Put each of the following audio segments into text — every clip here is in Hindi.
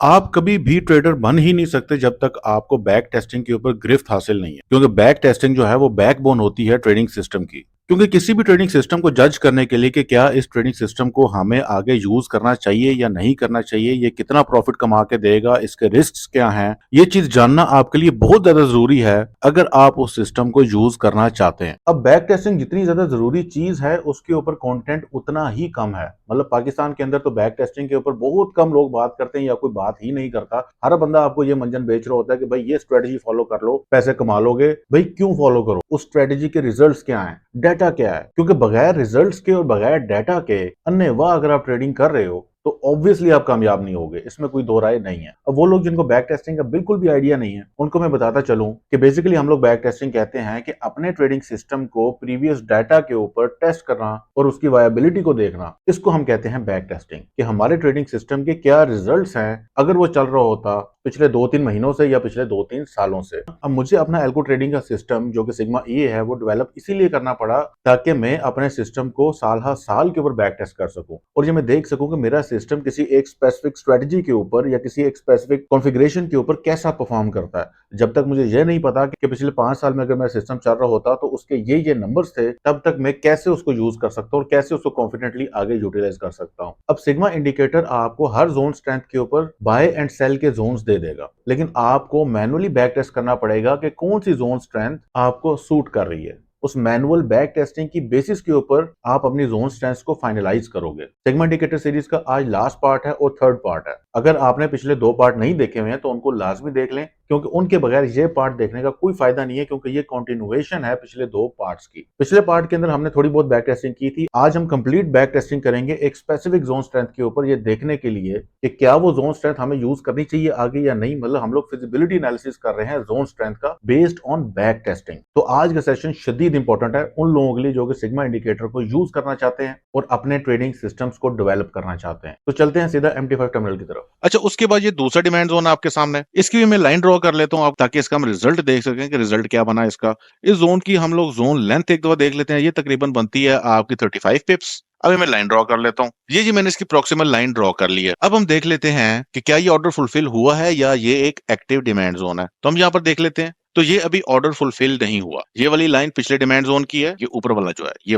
आप कभी भी ट्रेडर बन ही नहीं सकते जब तक आपको बैक टेस्टिंग के ऊपर गिरफ्त हासिल नहीं है, क्योंकि बैक टेस्टिंग जो है वो बैकबोन होती है ट्रेडिंग सिस्टम की। क्योंकि किसी भी ट्रेडिंग सिस्टम को जज करने के लिए कि क्या इस ट्रेडिंग सिस्टम को हमें आगे यूज करना चाहिए या नहीं करना चाहिए, ये कितना प्रॉफिट कमा के देगा, इसके रिस्क क्या हैं, ये चीज जानना आपके लिए बहुत ज्यादा जरूरी है अगर आप उस सिस्टम को यूज करना चाहते हैं। अब बैक टेस्टिंग जितनी ज्यादा जरूरी चीज है उसके ऊपर कंटेंट उतना ही कम है। मतलब पाकिस्तान के अंदर तो बैक टेस्टिंग के ऊपर बहुत कम लोग बात करते हैं या कोई बात ही नहीं करता। हर बंदा आपको ये मंजन बेच रहा होता है कि भाई ये स्ट्रेटजी फॉलो कर लो, पैसे कमा लोगे। भाई क्यों फॉलो करो? उस स्ट्रेटजी के रिजल्ट्स क्या हैं, डाटा क्या है? क्योंकि बगैर रिजल्ट्स के और बगैर डाटा के अन्नेवाह अगर आप ट्रेडिंग कर रहे हो तो ऑब्वियसली आप कामयाब नहीं होगे, इसमें कोई दो राय नहीं है। अब वो लोग जिनको बैक टेस्टिंग का बिल्कुल भी आइडिया नहीं है उनको मैं बताता चलूं कि बेसिकली हम लोग बैक टेस्टिंग कहते हैं कि अपने ट्रेडिंग सिस्टम को प्रीवियस डाटा के ऊपर टेस्ट करना और उसकी वायबिलिटी को देखना, इसको हम कहते हैं बैक टेस्टिंग। कि हमारे ट्रेडिंग सिस्टम के क्या रिजल्ट्स हैं अगर वो चल रहा होता पिछले 2-3 महीनों से या पिछले 2-3 सालों से। अब मुझे अपना एल्गो ट्रेडिंग का सिस्टम जो कि सिग्मा ई है वो डेवलप इसीलिए करना पड़ा ताकि मैं अपने सिस्टम को साल हर साल के ऊपर बैक टेस्ट कर सकूं और ये मैं देख सकूं कि मेरा सिस्टम किसी एक स्पेसिफिक स्ट्रेटजी के ऊपर या किसी एक स्पेसिफिक कॉन्फ़िगरेशन के ऊपर कैसा परफॉर्म करता है। जब तक मुझे ये नहीं पता कि पिछले 5 साल में अगर मेरा सिस्टम चल रहा होता तो उसके ये नंबर्स थे, तब तक मैं कैसे उसको यूज कर सकता हूं और कैसे उसको कॉन्फिडेंटली आगे यूटिलाइज कर सकता हूं। अब सिग्मा इंडिकेटर आपको हर जोन स्ट्रेंथ के ऊपर बाय एंड सेल के जोन्स दे देगा, लेकिन आपको मैनुअली बैक टेस्ट करना पड़ेगा कि कौन सी जोन स्ट्रेंथ आपको सूट कर रही है। उस मैनुअल बैक टेस्टिंग की बेसिस के ऊपर आप अपनी जोन स्ट्रेंथ को फाइनलाइज करोगे। सिग्मा इंडिकेटर सीरीज का आज लास्ट पार्ट है और थर्ड पार्ट है। अगर आपने पिछले 2 पार्ट नहीं देखे हुए हैं तो उनको लाजमी देख लें, क्योंकि उनके बगैर ये पार्ट देखने का कोई फायदा नहीं है, क्योंकि ये कंटिन्यूएशन है पिछले 2 पार्ट्स की। पिछले पार्ट के अंदर हमने थोड़ी बहुत बैक टेस्टिंग की थी, आज हम कंप्लीट बैक टेस्टिंग करेंगे एक स्पेसिफिक जोन स्ट्रेंथ के ऊपर, ये देखने के लिए कि क्या वो जोन स्ट्रेंथ हमें यूज करनी चाहिए आगे या नहीं। मतलब हम लोग फिजिबिलिटी एनालिसिस कर रहे हैं जोन स्ट्रेंथ का बेस्ड ऑन बैक टेस्टिंग। तो आज का सेशन शदीद इंपॉर्टेंट है उन लोगों के लिए जो कि सिग्मा इंडिकेटर को यूज करना चाहते हैं और अपने ट्रेडिंग सिस्टम्स को डेवलप करना चाहते हैं। तो चलते हैं सीधा MT5 टर्मिनल की तरफ। अच्छा, उसके बाद ये दूसरा डिमांड जोन आपके सामने, इसकी भी मैं लाइन ड्रॉ कर लेता हूँ आप, ताकि इसका हम रिजल्ट देख सकें कि रिजल्ट क्या बना इसका। इस जोन की हम लोग जोन लेंथ एक दफा देख लेते हैं। ये तकरीबन बनती है आपकी 35 पिप्स। अभी मैं लाइन ड्रॉ कर लेता हूँ। ये जी मैंने इसकी प्रोक्सिमल लाइन ड्रॉ कर ली है। अब हम देख लेते हैं कि क्या ये ऑर्डर फुलफिल हुआ है या ये एक एक्टिव डिमांड जोन है। तो हम यहाँ पर देख लेते हैं। तो ये अभी ऑर्डर फुलफिल नहीं हुआ। ये वाली लाइन पिछले डिमांड जोन की है, ये ऊपर वाला जो है ये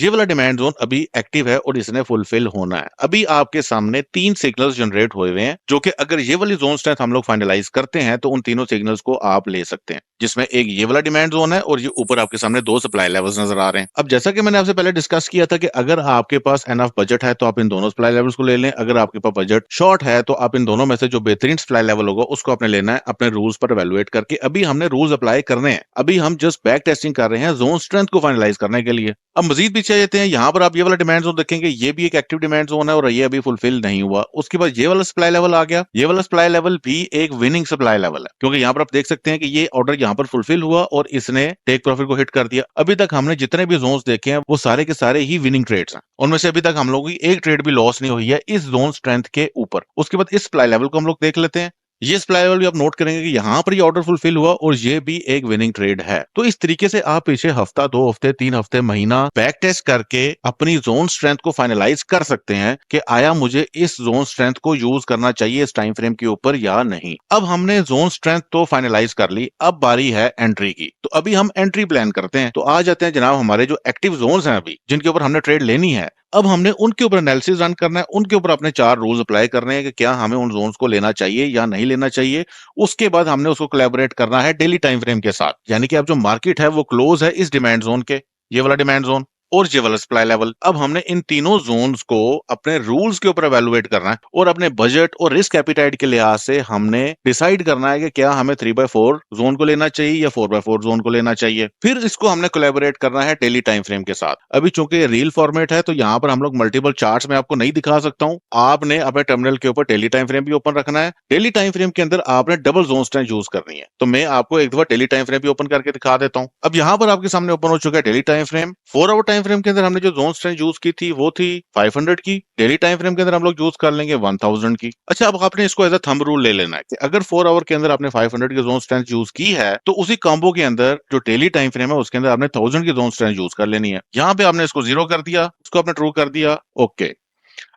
वाला डिमांड जोन अभी एक्टिव है और इसने फुलफिल होना है। अभी आपके सामने 3 सिग्नल्स जनरेट हुए हुए हैं, जो कि अगर ये वाली जोन स्ट्रेंथ हम लोग फाइनलाइज करते हैं तो उन तीनों सिग्नल्स को आप ले सकते हैं, जिसमें एक ये वाला डिमांड जोन है और ये ऊपर आपके सामने 2 सप्लाई लेवल्स नजर आ रहे हैं। अब जैसा कि मैंने आपसे पहले डिस्कस किया था कि अगर आपके पास एनफ बजट है तो आप इन दोनों सप्लाई लेवल्स को ले लें। अगर आपके पास बजट शॉर्ट है तो आप इन दोनों में से जो बेहतरीन सप्लाई लेवल होगा उसको आपने लेना है, अपने रूल्स पर एवेलुएट करके। अभी हमने रूल्स अप्लाई करने हैं, अभी हम जस्ट बैक टेस्टिंग कर रहे हैं जोन स्ट्रेंथ को फाइनलाइज करने के लिए। अब मजीद पीछे जाते हैं, यहाँ पर आप ये वाला डिमांड जोन देखेंगे, ये भी एक एक्टिव डिमांड जोन है और ये अभी फुलफिल नहीं हुआ। उसके बाद ये वाला सप्लाई लेवल आ गया। ये वाला सप्लाई लेवल भी एक विनिंग सप्लाई लेवल है, क्योंकि यहाँ पर आप देख सकते हैं कि ये ऑर्डर यहाँ पर फुलफिल हुआ और इसने टेक प्रॉफिट को हिट कर दिया। अभी तक हमने जितने भी जोन्स देखे हैं वो सारे के सारे ही विनिंग ट्रेड्स हैं। उनमें से अभी तक हम लोगों की एक ट्रेड भी लॉस नहीं हुई है इस जोन स्ट्रेंथ के ऊपर। उसके बाद इस सप्लाई लेवल को हम लोग देख लेते हैं। ये सप्लाई लेवल भी आप नोट करेंगे कि यहाँ पर ये ऑर्डर फुलफिल हुआ और ये भी एक विनिंग ट्रेड है। तो इस तरीके से आप पीछे हफ्ता, 2 हफ्ते, 3 हफ्ते, महीना बैक टेस्ट करके अपनी जोन स्ट्रेंथ को फाइनलाइज कर सकते हैं कि आया मुझे इस जोन स्ट्रेंथ को यूज करना चाहिए इस टाइम फ्रेम के ऊपर या नहीं। अब हमने जोन स्ट्रेंथ तो फाइनलाइज कर ली, अब बारी है एंट्री की। तो अभी हम एंट्री प्लान करते हैं। तो आ जाते हैं जनाब हमारे जो एक्टिव जोन्स हैं अभी जिनके ऊपर हमने ट्रेड लेनी है। अब हमने उनके ऊपर एनालिसिस रन करना है, उनके ऊपर अपने 4 रूल्स अप्लाई करने हैं कि क्या हमें उन जोन्स को लेना चाहिए या नहीं लेना चाहिए। उसके बाद हमने उसको कोलैबोरेट करना है डेली टाइम फ्रेम के साथ, यानी कि अब जो मार्केट है वो क्लोज है इस डिमांड जोन के, ये वाला डिमांड जोन और ये वाला सप्लाई लेवल। अब हमने इन तीनों जोन्स को अपने रूल्स के ऊपर एवेलुएट करना है और अपने बजट और रिस्क एपिटाइट के लिहाज से हमने डिसाइड करना है कि क्या हमें 3/4 जोन को लेना चाहिए या 4/4 जोन को लेना चाहिए। फिर इसको हमने कोलैबोरेट करना है डेली टाइम फ्रेम के साथ। अभी चूंकि रील फॉर्मेट है तो यहाँ पर हम लोग मल्टीपल चार्ट्स में आपको नहीं दिखा सकता हूँ। आपने अपने टर्मिनल के ऊपर डेली टाइम फ्रेम भी ओपन रखना है। डेली टाइम फ्रेम के अंदर आपने डबल जोन स्ट्रेंथ यूज करनी है। तो मैं आपको एक दफा डेली टाइम फ्रेम भी ओपन करके दिखा देता हूँ। अब यहाँ पर आपके सामने ओपन हो चुका है daily time frame. 4 hour time frame के अंदर हमने जो जोन स्ट्रेंथ यूज की थी वो थी 500 की। डेली टाइम फ्रेम के अंदर हम लोग यूज कर लेंगे 1000 की। अच्छा, अब आपने इसको एज अ थंब रूल ले लेना है कि अगर 4 आवर के अंदर आपने 500 की जोन स्ट्रेंथ यूज की है तो उसी कॉम्बो के अंदर जो डेली टाइम फ्रेम है उसके अंदर आपने 1000 की जोन स्ट्रेंथ यूज कर लेनी है। यहाँ पे आपने इसको 0 कर दिया, इसको आपने ट्रू कर दिया, ओके।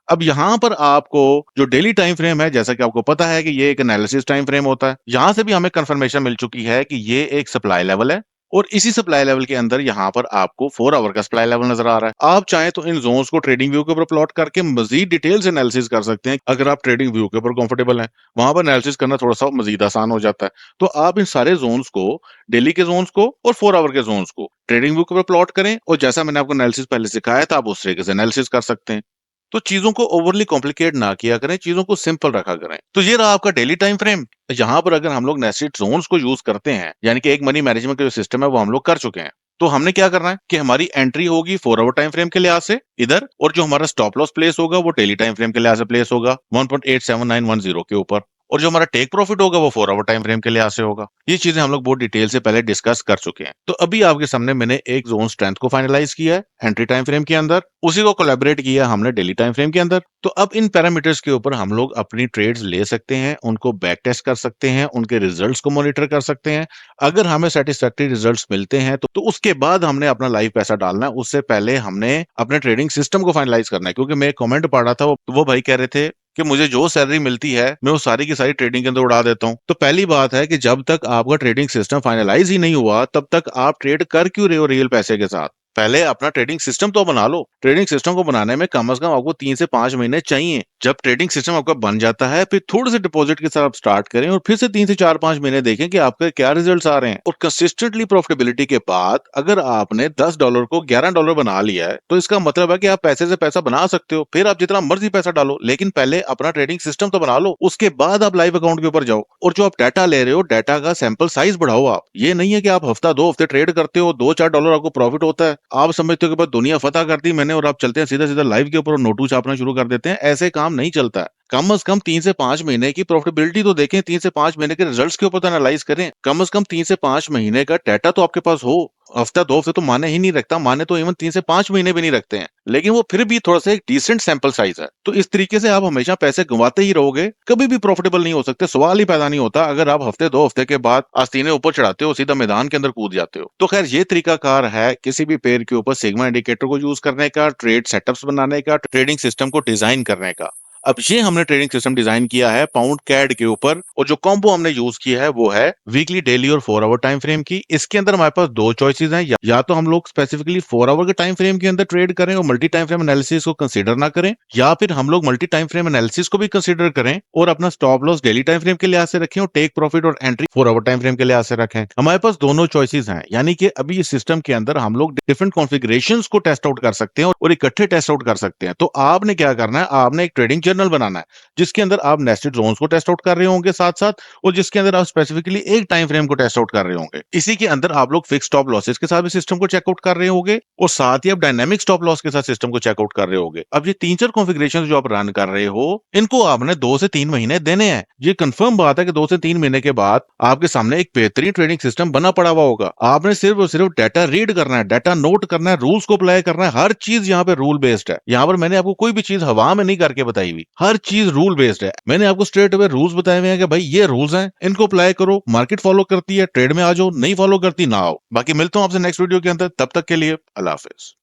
अब यहाँ पर आपको जो डेली टाइम फ्रेम है, जैसा कि आपको पता है कि ये एक एनालिसिस टाइम फ्रेम होता है, यहाँ से भी हमें कंफर्मेशन मिल चुकी है कि ये एक सप्लाई लेवल है और इसी सप्लाई लेवल के अंदर यहाँ पर आपको 4 आवर का सप्लाई लेवल नजर आ रहा है। आप चाहें तो इन जोन्स को ट्रेडिंग व्यू के ऊपर प्लॉट करके मजीद डिटेल से एनालिसिस कर सकते हैं। अगर आप ट्रेडिंग व्यू के ऊपर कंफर्टेबल हैं, वहां पर एनालिसिस करना थोड़ा सा मजीद आसान हो जाता है। तो आप इन सारे जोन्स को, डेली के जोन्स को और 4 आवर के जोन्स को ट्रेडिंग व्यू के ऊपर प्लॉट करें और जैसा मैंने आपको एनालिसिस पहले सिखाया था, आप उस तरीके से एनालिसिस कर सकते हैं। तो चीजों को ओवरली कॉम्प्लिकेट ना किया करें, चीजों को सिंपल रखा करें। तो ये रहा आपका डेली टाइम फ्रेम। यहाँ पर अगर हम लोग नेस्टेड जोन्स को यूज करते हैं, यानी कि एक मनी मैनेजमेंट का जो सिस्टम है वो हम लोग कर चुके हैं, तो हमने क्या करना है कि हमारी एंट्री होगी 4 आवर टाइम फ्रेम के लिहाज से इधर, और जो हमारा स्टॉप लॉस प्लेस होगा वो डेली टाइम फ्रेम के लिहाज से प्लेस होगा 1.87910 के ऊपर, और जो हमारा टेक प्रॉफिट होगा वो 4 आवर टाइम फ्रेम के लिहाज से होगा। ये चीजें हम लोग बहुत डिटेल से पहले डिस्कस कर चुके हैं। तो अभी आपके सामने मैंने एक जोन स्ट्रेंथ को फाइनलाइज किया है एंट्री टाइम फ्रेम के अंदर, उसी को कोलैबोरेट किया हमने डेली टाइम फ्रेम के अंदर। तो अब इन पैरामीटर्स के ऊपर हम लोग अपनी ट्रेड्स ले सकते हैं, उनको बैक टेस्ट कर सकते हैं, उनके रिजल्ट्स को मॉनिटर कर सकते हैं। अगर हमें सेटिस्फैक्टरी रिजल्ट्स मिलते हैं तो उसके बाद हमने अपना लाइव पैसा डालना है। उससे पहले हमने अपने ट्रेडिंग सिस्टम को फाइनलाइज करना है, क्योंकि मैं एक कमेंट पढ़ रहा था, वो भाई कह रहे थे कि मुझे जो सैलरी मिलती है मैं वो सारी की सारी ट्रेडिंग के अंदर उड़ा देता हूं। तो पहली बात है कि जब तक आपका ट्रेडिंग सिस्टम फाइनलाइज ही नहीं हुआ तब तक आप ट्रेड कर क्यों रहे हो रियल पैसे के साथ। पहले अपना ट्रेडिंग सिस्टम तो बना लो। ट्रेडिंग सिस्टम को बनाने में कम से कम आपको 3 से 5 महीने चाहिए। जब ट्रेडिंग सिस्टम आपका बन जाता है, फिर थोड़े से डिपॉजिट के साथ आप स्टार्ट करें और फिर से 3 से 4-5 महीने देखें कि आपके क्या रिजल्ट्स आ रहे हैं। और कंसिस्टेंटली प्रॉफिटेबिलिटी के बाद अगर आपने $10 को $11 बना लिया है, तो इसका मतलब है कि आप पैसे से पैसा बना सकते हो। फिर आप जितना मर्जी पैसा डालो, लेकिन पहले अपना ट्रेडिंग सिस्टम तो बना लो, उसके बाद आप लाइव अकाउंट के ऊपर जाओ। और जो आप डाटा ले रहे हो, डाटा का सैंपल साइज बढ़ाओ। आप ये नहीं है कि आप हफ्ता 2 हफ्ते ट्रेड करते हो, $2-4 आपको प्रॉफिट होता है, आप समझते हो कि बस दुनिया फतह कर दी मैंने, और आप चलते हैं सीधा सीधा लाइव के ऊपर और नोटू छापना शुरू कर देते हैं। ऐसे काम नहीं चलता है। कम से कम 3 से 5 महीने की प्रॉफिटेबिलिटी तो देखें, 3 से 5 महीने के रिजल्ट्स के ऊपर तो एनालाइज करें। कम से कम 3 से 5 महीने का डाटा तो आपके पास हो। हफ्ता 2 हफ्ते तो माने ही नहीं रखता, माने तो इवन 3 से 5 महीने भी नहीं रखते हैं, लेकिन वो फिर भी थोड़ा सा एक डिसेंट सैंपल साइज है। तो इस तरीके से आप हमेशा पैसे गंवाते ही रहोगे, कभी भी प्रॉफिटेबल नहीं हो सकते। सवाल ही पैदा नहीं होता अगर आप हफ्ते 2 हफ्ते के बाद आस्तीने ऊपर चढ़ाते हो, सीधा मैदान के अंदर कूद जाते हो। तो खैर, ये तरीकाकार है किसी भी पेयर के ऊपर सिग्मा इंडिकेटर को यूज करने का, ट्रेड सेटअप्स बनाने का, ट्रेडिंग सिस्टम को डिजाइन करने का। अब ये हमने ट्रेडिंग सिस्टम डिजाइन किया है पाउंड कैड के ऊपर, और जो कॉम्बो हमने यूज किया है वो है वीकली, डेली और 4 आवर टाइम फ्रेम की। इसके अंदर हमारे पास 2 चॉइसेस हैं, या तो हम लोग स्पेसिफिकली 4 आवर के टाइम फ्रेम के अंदर ट्रेड करें और मल्टी टाइम फ्रेम एनालिसिस को कंसीडर ना करें, या फिर हम लोग मल्टी टाइम फ्रेम एनालिसिस को भी कंसीडर करें और अपना stop loss daily time frame के लिहाज से रखें और टेक प्रॉफिट और एंट्री 4 आवर टाइम फ्रेम के लिहाज से रखें। हमारे पास दोनों चॉइसेस हैं, यानी कि अभी इस सिस्टम के अंदर हम लोग डिफरेंट कॉन्फ़िगरेशंस को टेस्ट आउट कर सकते हैं और इकट्ठे टेस्ट आउट कर सकते हैं। तो आपने क्या करना है, आपने एक ट्रेडिंग जर्नल बनाना है जिसके अंदर आप नेस्टेड जोन्स को टेस्ट आउट कर रहे होंगे साथ साथ, और जिसके अंदर आप स्पेसिफिकली एक टाइम फ्रेम को टेस्ट आउट कर रहे होंगे। इसी के अंदर आप लोग फिक्स स्टॉप लॉसेस के साथ भी सिस्टम को चेकआउट कर रहे होंगे और साथ ही आप डायनामिक स्टॉप लॉस के साथ सिस्टम को चेकआउट कर रहे होंगे। अब ये 3-4 कॉन्फ़िगरेशन जो आप रन कर रहे हो, इनको आपने 2 से 3 महीने देने हैं। ये कंफर्म बात है कि 2 से 3 महीने के बाद आपके सामने एक बेहतरीन ट्रेडिंग सिस्टम बना पड़ा हुआ होगा। आपने सिर्फ और सिर्फ डाटा रीड करना है, डाटा नोट करना है, रूल्स को अप्लाई करना है। हर चीज यहाँ पे रूल बेस्ड है। यहाँ पर मैंने आपको कोई भी चीज हवा में नहीं करके बताई हुई, हर चीज रूल बेस्ड है। मैंने आपको स्ट्रेट अवे रूल्स बताए हुए हैं कि भाई ये रूल्स हैं, इनको अप्लाई करो। मार्केट फॉलो करती है, ट्रेड में आ जाओ, नहीं फॉलो करती ना आओ। बाकी मिलता हूं आपसे नेक्स्ट वीडियो के अंदर, तब तक के लिए अल्लाह हाफिज।